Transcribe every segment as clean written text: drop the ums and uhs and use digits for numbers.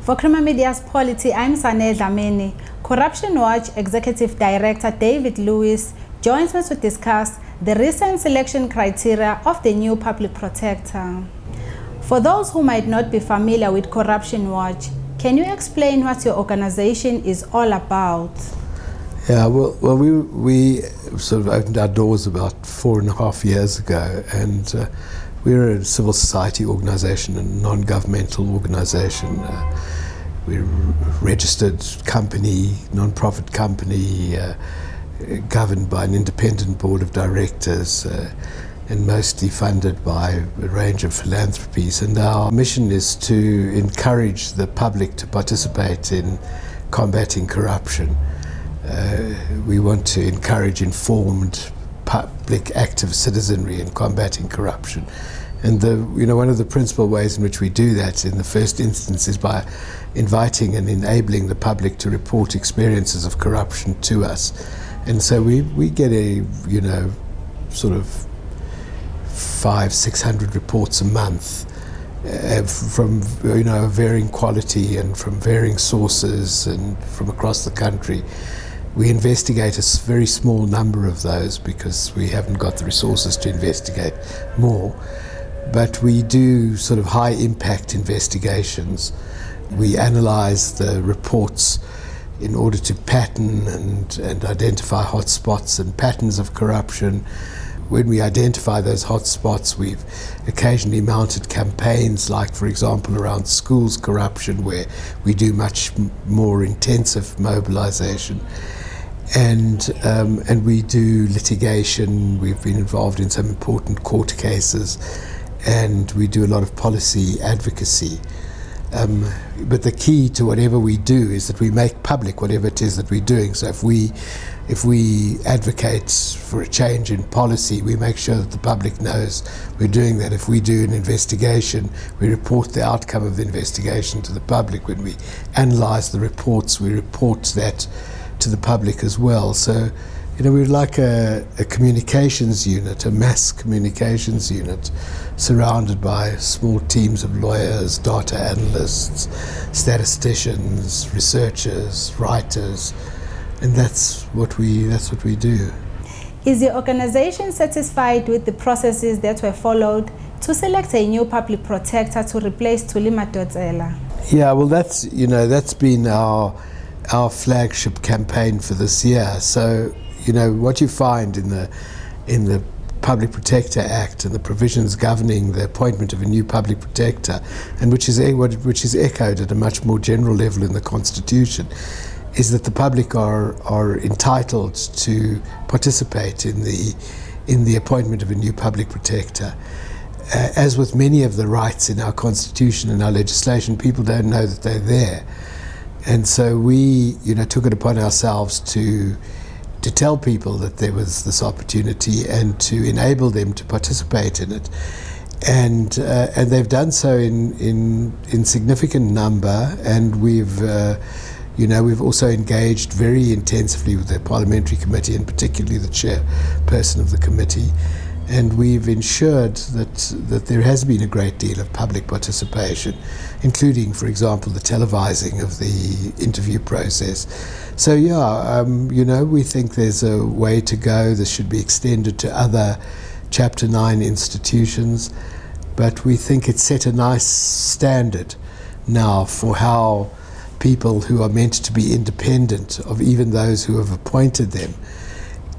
For Crema Media's Polity, I'm Sane Dhlamini. Corruption Watch Executive Director David Lewis joins me to discuss the recent selection criteria of the new public protector. For those who might not be familiar with Corruption Watch, can you explain what your organization is all about? Yeah, well, we sort of opened our doors about 4.5 years ago, and we're a civil society organization, a non-governmental organization. We're a registered company, non-profit company, governed by an independent board of directors, and mostly funded by a range of philanthropies. And our mission is to encourage the public to participate in combating corruption. We want to encourage informed public active citizenry in combating corruption. And one of the principal ways in which we do that in the first instance is by inviting and enabling the public to report experiences of corruption to us. And so we get sort of 500-600 reports a month from varying quality and from varying sources and from across the country. We investigate a very small number of those because we haven't got the resources to investigate more. But we do sort of high impact investigations. We analyze the reports in order to pattern and identify hotspots and patterns of corruption. When we identify those hotspots, we've occasionally mounted campaigns like, for example, around schools corruption, where we do much more intensive mobilization. And we do litigation. We've been involved in some important court cases, and we do a lot of policy advocacy. But the key to whatever we do is that we make public whatever it is that we're doing. So if we advocate for a change in policy, we make sure that the public knows we're doing that. If we do an investigation, we report the outcome of the investigation to the public. When we analyze the reports, we report that to the public as well. So, we're like a communications unit, a mass communications unit, surrounded by small teams of lawyers, data analysts, statisticians, researchers, writers, and that's what we do. Is your organization satisfied with the processes that were followed to select a new public protector to replace Thuli Madonsela? Yeah, well, that's been our flagship campaign for this year. So, what you find in the Public Protector Act and the provisions governing the appointment of a new public protector, and which is echoed at a much more general level in the Constitution, is that the public are entitled to participate in the appointment of a new public protector. As with many of the rights in our Constitution and our legislation, people don't know that they're there. And so we, took it upon ourselves to tell people that there was this opportunity and to enable them to participate in it. And they've done so in significant number, and we've also engaged very intensively with the parliamentary committee, and particularly the chairperson of the committee. And we've ensured that there has been a great deal of public participation, including, for example, the televising of the interview process. So we think there's a way to go. This should be extended to other Chapter 9 institutions, but we think it's set a nice standard now for how people who are meant to be independent of even those who have appointed them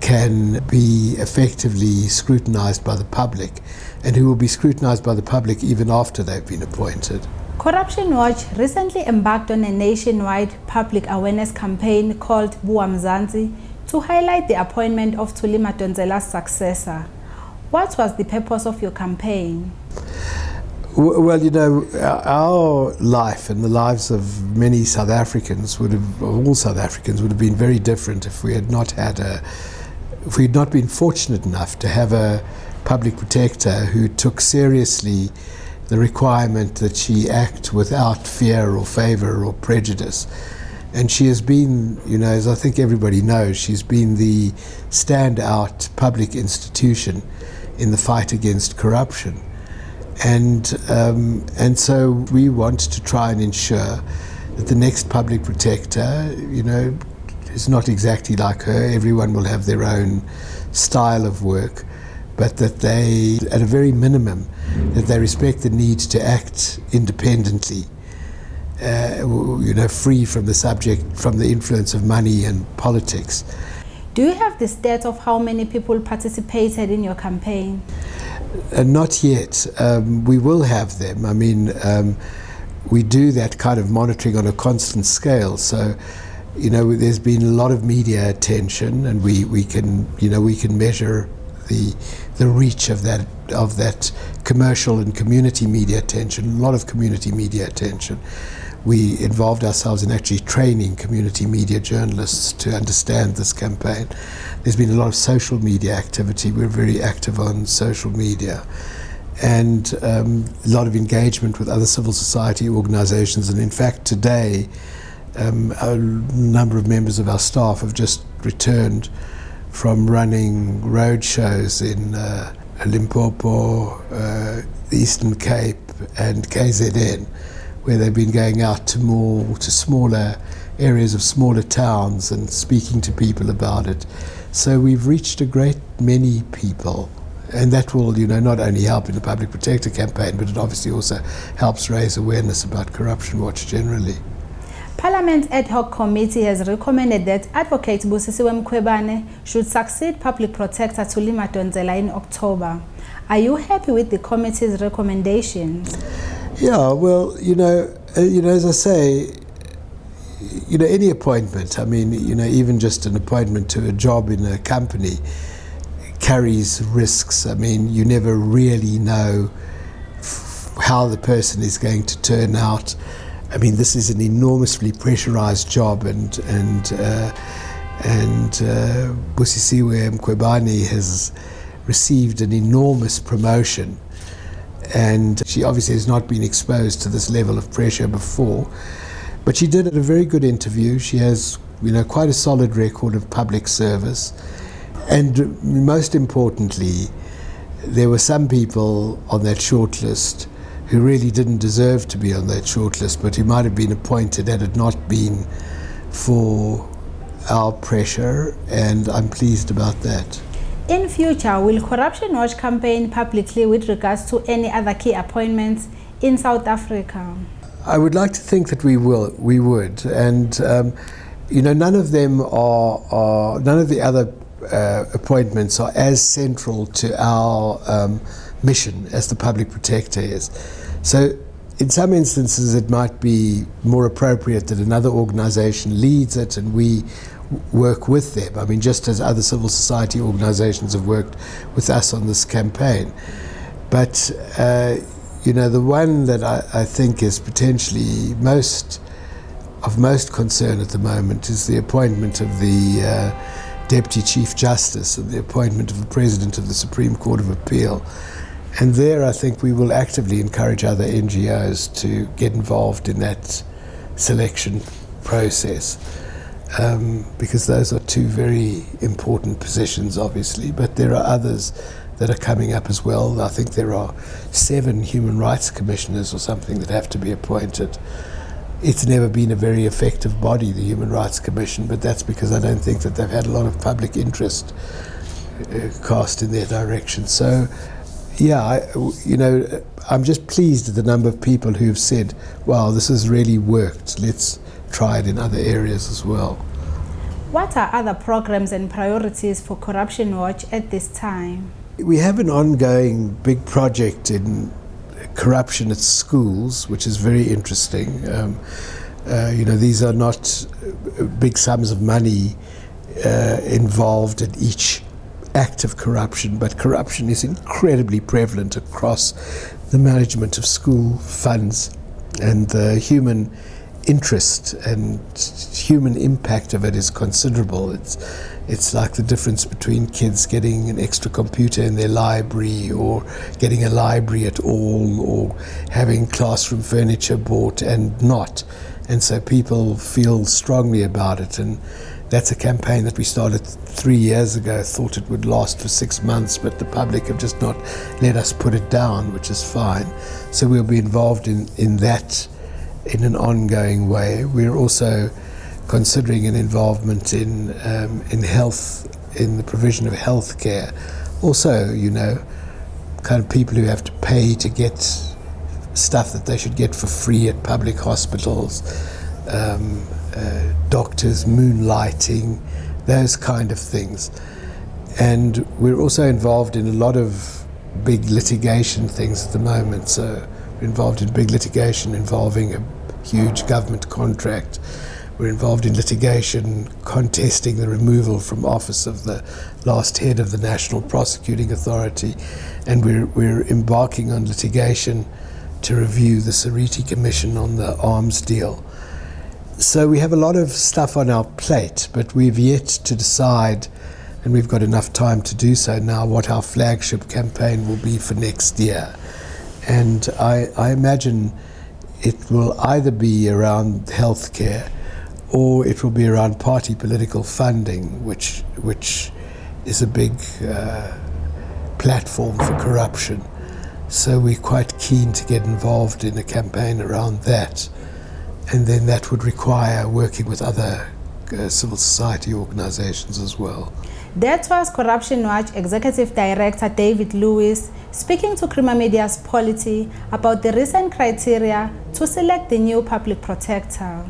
can be effectively scrutinized by the public, and who will be scrutinized by the public even after they've been appointed. Corruption Watch recently embarked on a nationwide public awareness campaign called Buwa Mzansi to highlight the appointment of Thuli Madonsela's successor. What was the purpose of your campaign? Well, our life and the lives of many South Africans would have been very different if we had not been fortunate enough to have a public protector who took seriously the requirement that she act without fear or favour or prejudice. And she has been, as I think everybody knows, she's been the standout public institution in the fight against corruption. And so we want to try and ensure that the next public protector, is not exactly like her. Everyone will have their own style of work, but that they, at a very minimum, that they respect the need to act independently, free from the influence of money and politics. Do you have the stats of how many people participated in your campaign? Not yet. We will have them. I mean, we do that kind of monitoring on a constant scale. So, there's been a lot of media attention, and we can measure the reach of that commercial and community media attention. A lot of community media attention. We involved ourselves in actually training community media journalists to understand this campaign. There's been a lot of social media activity. We're very active on social media, and a lot of engagement with other civil society organizations. And in fact, today, a number of members of our staff have just returned from running road shows in Limpopo, the Eastern Cape, and KZN, where they've been going out to smaller areas of smaller towns and speaking to people about it. So we've reached a great many people, and that will, not only help in the Public Protector campaign, but it obviously also helps raise awareness about Corruption Watch generally. Parliament's ad hoc committee has recommended that Advocate Busisiwe Mkhwebane should succeed Public Protector Thuli Madonsela in October. Are you happy with the committee's recommendations? Yeah, well, as I say, any appointment, even just an appointment to a job in a company carries risks. You never really know how the person is going to turn out. This is an enormously pressurized job, and Busisiwe Mkhwebane has received an enormous promotion, and she obviously has not been exposed to this level of pressure before. But she did a very good interview. She has, quite a solid record of public service. And most importantly, there were some people on that shortlist who really didn't deserve to be on that shortlist, but who might have been appointed had it not been for our pressure, and I'm pleased about that. In future, will Corruption Watch campaign publicly with regards to any other key appointments in South Africa? I would like to think that we would, and none of them are none of the other appointments are as central to our mission as the Public Protector is. So in some instances it might be more appropriate that another organisation leads it and we work with them. Just as other civil society organisations have worked with us on this campaign. But the one that I think is potentially of most concern at the moment is the appointment of the Deputy Chief Justice and the appointment of the President of the Supreme Court of Appeal. And there I think we will actively encourage other NGOs to get involved in that selection process, because those are two very important positions, obviously, but there are others that are coming up as well. I think there are 7 human rights commissioners or something that have to be appointed. It's never been a very effective body, the Human Rights Commission, but that's because I don't think that they've had a lot of public interest cast in their direction. So, yeah, I'm just pleased at the number of people who've said, wow, this has really worked. Let's try it in other areas as well. What are other programs and priorities for Corruption Watch at this time? We have an ongoing big project in corruption at schools, which is very interesting. These are not big sums of money involved in each act of corruption, but corruption is incredibly prevalent across the management of school funds, and the human interest and human impact of it is considerable. It's like the difference between kids getting an extra computer in their library, or getting a library at all, or having classroom furniture bought and not. And so people feel strongly about it, and that's a campaign that we started 3 years ago, thought it would last for 6 months, but the public have just not let us put it down, which is fine. So we'll be involved in that in an ongoing way. We're also considering an involvement in health, in the provision of health care. Also, you know, kind of people who have to pay to get stuff that they should get for free at public hospitals, doctors moonlighting, those kind of things. And we're also involved in a lot of big litigation things at the moment. So we're involved in big litigation involving a huge government contract. We're involved in litigation contesting the removal from office of the last head of the National Prosecuting Authority. And we're embarking on litigation to review the Sariti Commission on the arms deal. So we have a lot of stuff on our plate, but we've yet to decide, and we've got enough time to do so now, what our flagship campaign will be for next year. And I imagine it will either be around healthcare or it will be around party political funding, which is a big platform for corruption. So we're quite keen to get involved in a campaign around that. And then that would require working with other civil society organizations as well. That was Corruption Watch Executive Director David Lewis speaking to Crima Media's Polity about the recent criteria to select the new public protector.